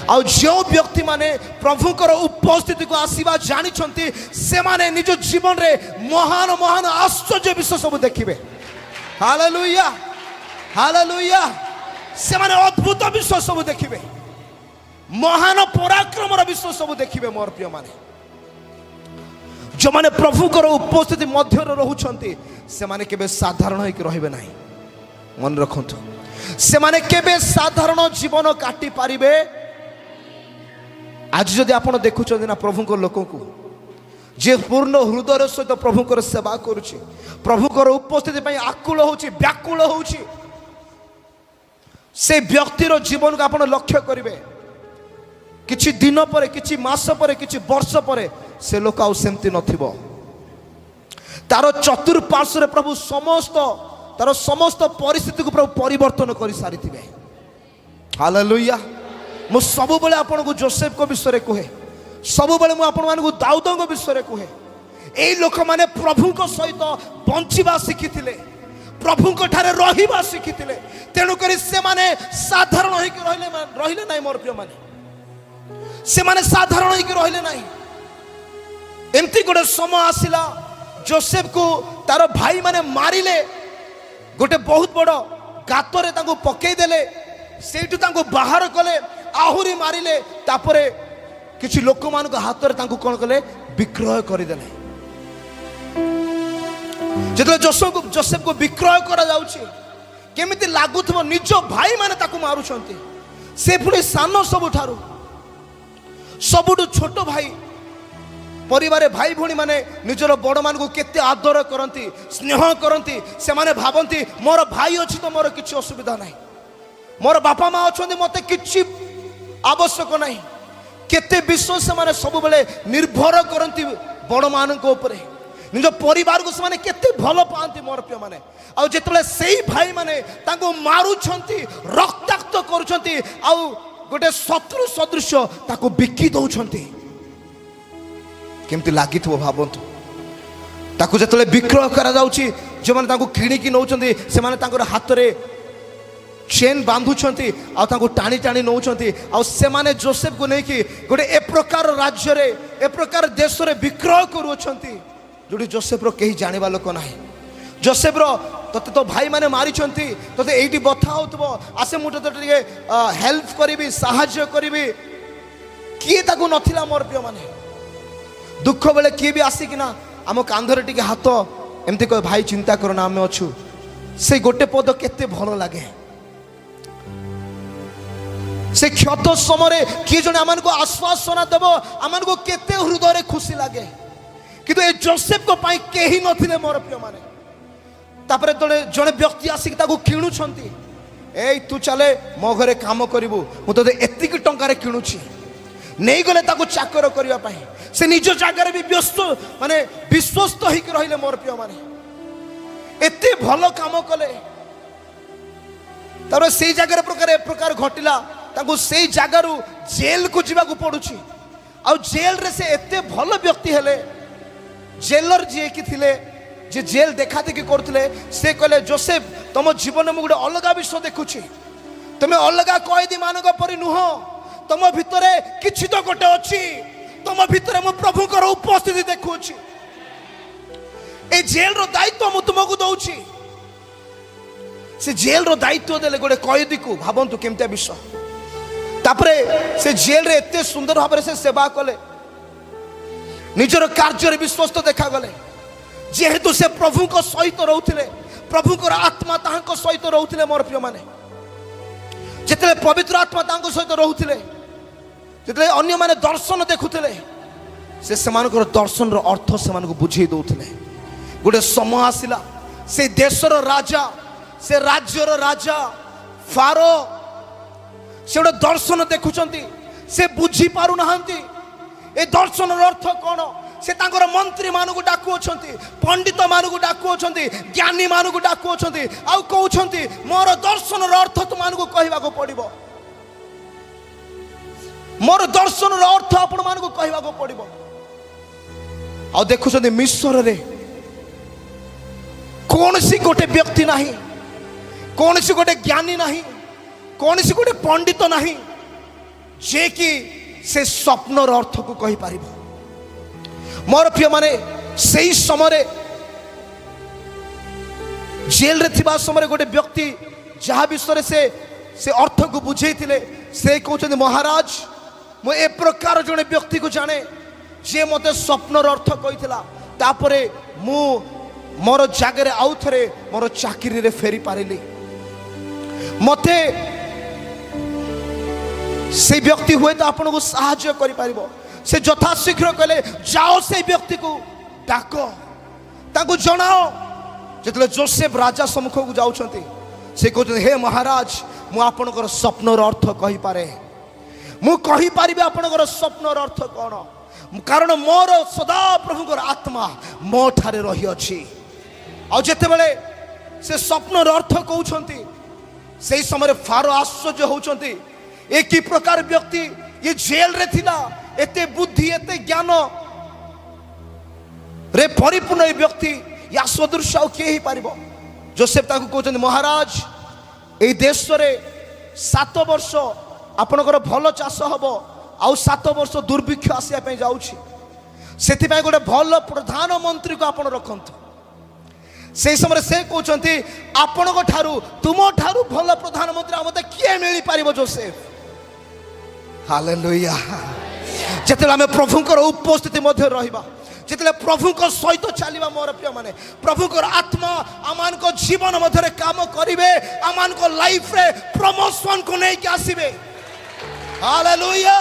आ जो व्यक्ति माने प्रभुकर उपस्थिति को आसीबा जानी से माने निज जीवन रे महान महान आश्चर्य विषय सब देखिबे। Hallelujah hallelujah. से माने अद्भुत विषय सब देखिबे, महान पराक्रम विषय सब देखिबे। मोर प्रिय माने जो माने प्रभुकर उपस्थिति मध्य रहुछंती से माने केबे साधारण होइक रहिबे नाही। मन रखंतु से माने केबे साधारण जीवन काटी पारिबे। आज जदि आपण देखुछंती ना प्रभुकर लोक को जे पूर्ण हृदय सहित प्रभुकर सेवा करुछि, प्रभुकर उपस्थिति पई आकुल होछि, व्याकुल होछि, से व्यक्तिर जीवन को आपण लक्ष्य करिवे। किछि दिन पर, किछि मास पर, किछि वर्ष पर से लोक आउ सेमति नथिबो। तार चतुर्पार्श्व रे प्रभु समस्त तार समस्त परिस्थिति को प्रभु परिवर्तन कर सारी थिबे। हालेलुया। मु सब बेले आपन को जोसेफ को विषय रे कहे, सब बेले मु आपन मान को दाऊद को विषय रे कहे। एई लोक माने प्रभु को सहित बंचिबा शिखिथिले, प्रभु को ठारे रहिबा शिखिथिले। तेनु करी से माने साधारण होई के रहिले नाही। मोर प्रिय माने से माने साधारण होई के रहिले नाही। एमती गोटे समय आसिला जोसेफ को तार भाई माने मारिले, गोटे बहुत बड़ गातरे तांको पकई देले, सेठू तांको बाहर कले, आहुरी मारिले, तापरे किछि लोक मान को हाथ रे तांको कोन कले विक्रय करि देले। जेतले जोसेफ को विक्रय करा जाउछि केमिति लागुथबो, निज भाई माने ताको मारुछंती, से पुणी सान सबुठु छोट भाई। परिवार भाई भौणी माने निजर बड़ मान को केते आदर करती, स्नेह करती। से माने भावती मोर भाई अच्छी तो मोर किसी असुविधा नहीं, मोर बापा माँ अच्छा मत कि आवश्यक नहीं। केते विश्व से माने सब बेले निर्भर करती बड़ मान उपरे, निज परिवार को से केते भल पाती। मोर प्रिय माने आउ जेतले सेही भाई माने तांको मारुछंती, रक्ताक्त करूछंती, आउ गोटे शत्रु सदृश ताको बिकी दउछंती, केमती लागी भावतु। ताकू जिते विक्रय करा जाउछि, जो माने ताकू किणिकी नौचंती से माने तांकर हाथ रे चेन बांधुछंती, आ ताकू टाणी टाणी नौचंती। आ से माने जोसेफ को नेकी गोटे ए प्रकार राज्य रे, ए प्रकार देश रे विक्रय करूछंती, जोडी जोसेफ रो केही जानिबा लोक नाही। जोसेफ रो तते तो भाई माने मारिछंती, तते एइटी बथा होतबो, आसे मु तते टिके हेल्प करिवि, सहाय्य करिवि, किए ताकू नथिला। मोर प्रिय माने दुख बेले किए भी आसिकिना आम कांधरे टिके हाथ एमती कहे भाई चिंता करना आम अच्छु, से गोटे पद केते भल लगे। से क्षत समय किए जने आमान को आश्वासना देव, आमान को केते हृदय खुशी लगे। किंतु ए जोसेफ को पाई केही नथिले। मोर प्रिय माने तापरे जने व्यक्ति आसिक ताको किणुछंती, ए तू चले मो घरे काम करिवु, मु तते एतिक टंका रे किणुछि, नहीं गले ताको चाकर करिवा पाई। से निज जगार भी व्यस्त माने विश्वस्त होइक रहिले। मोर प्रिय माने एते भल काम कले, तार से जगार प्रकार घटिला, ताको से जगार जेल को जीवा को पड़ुछि। आ जेल रे से एते भल व्यक्ति हेले, जेलर जे कि थिले, जे जेल देखा देखी करथिले, से कहले जोसेफ तुम जीवन में गोटे अलग विषय देखुछि, तुम अलग कैदी मानक परि नुह, तुम भितरे किछि तो गोटे अछि, तुम भितर मु प्रभु कर उपस्थिति देखुछि। ए जेल रो दायित्व मु तुमको दउछि। से जेल रो दायित्व देले गोटे कैदी को, भाबंतु केमते विषय। तापरे से जेल रे एते सुंदर भाबरे से सेवा कले, निजर कार्य रे विश्वस्त देखा गले। जेहेतु से प्रभु को सहित रहउथिले, प्रभु को आत्मा ताहां सहित रहउथिले। मोर प्रिय माने जेतले पवित्र आत्मा ताहां सहित रहउथिले, जेतले अन्य माने दर्शन देखुथिले, से सेमानकर दर्शन रो अर्थ सेमानकु बुझेई दउथिले। गोटे समय आसिला, से देशर राजा, से राज्यर राजा फारो से गोटे दर्शन देखुचंती, से बुझी पारु नाहंती ए दर्शन रो अर्थ कोन। से तांकर मंत्री मानकु डाकुछंती, पंडित मानकु डाकुछंती, ज्ञानी मानकु डाकुछंती, आ कहउछंती मोर दर्शन रो अर्थ तुमानकु कहिबा को पड़िबो, मोर दर्शन रो अर्थ आपण मानकु कहिबा को पड़िबो। आ देखुछंती मिस्र रे कोनसी गोटे व्यक्ति नाही, कोनसी गोटे ज्ञानी नाही, कोनसी गोटे पंडित नाही, जे कि से स्वप्नर अर्थ को कहि पारिबो। मोर प्रिय माने सही समय जेल रे थिबा समय गोटे व्यक्ति जहाँ विषय से अर्थ को बुझे से कहते महाराज मु ए प्रकार जड़े व्यक्ति को जाने जे मते स्वप्नर अर्थ कही तापरे मु मोर जगह आउ थे मोर चाकरी रे फेरी पारिली। मते से व्यक्ति हुए तो आपन को साहाय्य करि पारिबो। से यथाशीघ्र कहले जाओ से व्यक्ति को डाक ताको जनाओ। जितले जोसेफ राजा सम्मुख को जाउछंती से कहते हे महाराज मु आपनकर स्वप्नर अर्थ कहि पारे मु कहि पारिबे आपनकर स्वप्नर अर्थ कोन कारण मोर सदा प्रभुकर आत्मा मो ठारे रही अछि। आ जेते बेले से स्वप्नर अर्थ कहउछंती से समय फारो आश्चर्य होउछंती एक ही प्रकार व्यक्ति ये जेल रे थिला एते बुद्धि एते ज्ञान रे परिपूर्ण व्यक्ति या सदृश आउ के ही पारिबो। जोसेफ ताकू कहउछंती महाराज ए देश रे 7 वर्ष आपनकर भल चाष हबो आउ 7 वर्ष दुर्भिक्ष आसिया पे जाउछि सेति पय गोटे भल प्रधानमंत्री को आपण रखंतु। से समय से कहउछंती आपनको ठारू तुमो ठारू भल प्रधानमंत्री आमते किए मिली पारिबो जोसेफ। हालेलुया। जेते आमे प्रभुकर उपस्थिति मध्ये रहिबा जितले प्रभुकर सहित चलिबा मोर प्रिय माने प्रभुकर आत्मा आमान को जीवन मध्यरे काम करिवे आमान को लाइफ रे प्रमोशन को नहीं के आसीबे। हालेलुया।